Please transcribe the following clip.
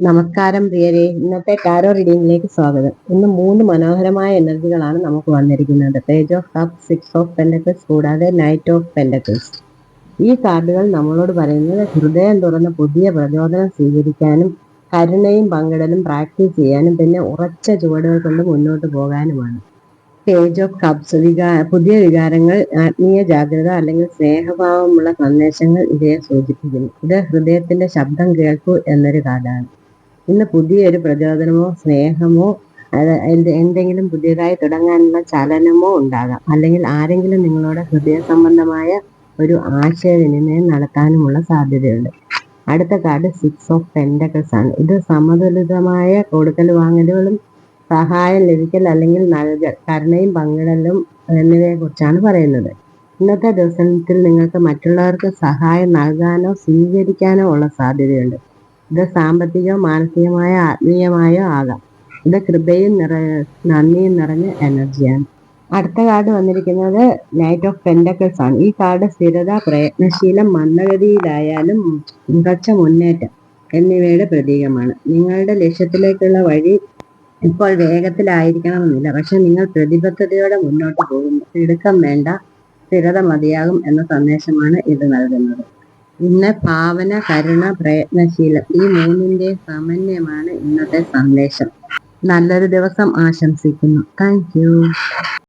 നമസ്കാരം പ്രിയരെ, ഇന്നത്തെ ടാരോ റീഡിംഗിലേക്ക് സ്വാഗതം. ഇന്ന് 3 മനോഹരമായ എനർജികളാണ് നമുക്ക് വന്നിരിക്കുന്നത്. Page of cups, 6 of pentacles കൂടാതെ നൈറ്റ് ഓഫ് പെന്റക്കിൾസ്. ഈ കാർഡുകൾ നമ്മളോട് പറയുന്നത് ഹൃദയം തുറന്ന് പുതിയ പ്രചോദനം സ്വീകരിക്കാനും കരുണയും പങ്കിടലും പ്രാക്ടീസ് ചെയ്യാനും പിന്നെ ഉറച്ച ചുവടുകൾ കൊണ്ട് മുന്നോട്ട് പോകാനുമാണ്. പേജ് ഓഫ് കപ്സ് പുതിയ വികാരങ്ങൾ, ആത്മീയ ജാഗ്രത അല്ലെങ്കിൽ സ്നേഹഭാവമുള്ള സന്ദേശങ്ങൾ ഇവയെ സൂചിപ്പിക്കുന്നു. ഇത് ഹൃദയത്തിന്റെ ശബ്ദം കേൾക്കൂ എന്നൊരു കാർഡാണ്. ഇന്ന് പുതിയൊരു പ്രചോദനമോ സ്നേഹമോ എന്തെങ്കിലും പുതിയതായി തുടങ്ങാനുള്ള ചലനമോ ഉണ്ടാകാം. അല്ലെങ്കിൽ ആരെങ്കിലും നിങ്ങളോട് ഹൃദയ സംബന്ധമായ ഒരു ആശയവിനിമയം നടത്താനുമുള്ള സാധ്യതയുണ്ട്. അടുത്ത കാർഡ് 6 ഓഫ് പെന്റക്കിൾസ് ആണ്. ഇത് സമതുലിതമായ കൊടുക്കൽ വാങ്ങലുകളും സഹായം ലഭിക്കൽ അല്ലെങ്കിൽ നൽകൽ, കരുണയും പങ്കിടലും എന്നിവയെ കുറിച്ചാണ് പറയുന്നത്. ഇന്നത്തെ ദിവസത്തിൽ നിങ്ങൾക്ക് മറ്റുള്ളവർക്ക് സഹായം നൽകാനോ സ്വീകരിക്കാനോ ഉള്ള സാധ്യതയുണ്ട്. ഇത് സാമ്പത്തികമോ മാനസികമായോ ആത്മീയമായോ ആകാം. ഇത് കൃപയും നന്ദിയും നിറഞ്ഞ എനർജിയാണ്. അടുത്ത കാർഡ് വന്നിരിക്കുന്നത് നൈറ്റ് ഓഫ് പെന്റക്കിൾസ് ആണ്. ഈ കാർഡ് സ്ഥിരത, പ്രയത്നശീലം, മന്ദഗതിയിലായാലും മികച്ച മുന്നേറ്റം എന്നിവയുടെ പ്രതീകമാണ്. നിങ്ങളുടെ ലക്ഷ്യത്തിലേക്കുള്ള വഴി ഇപ്പോൾ വേഗത്തിലായിരിക്കണമെന്നില്ല, പക്ഷെ നിങ്ങൾ പ്രതിബദ്ധതയോടെ മുന്നോട്ട് പോകുന്നു. തിടുക്കം വേണ്ട, സ്ഥിരത മതിയാകും എന്ന സന്ദേശമാണ് ഇത് നൽകുന്നത്. ഇന്ന് ഭാവന, കരുണ, പ്രയത്നശീലം ഈ മൂന്നിന്റെ സമന്വയമാണ് ഇന്നത്തെ സന്ദേശം. നല്ലൊരു ദിവസം ആശംസിക്കുന്നു. Thank you.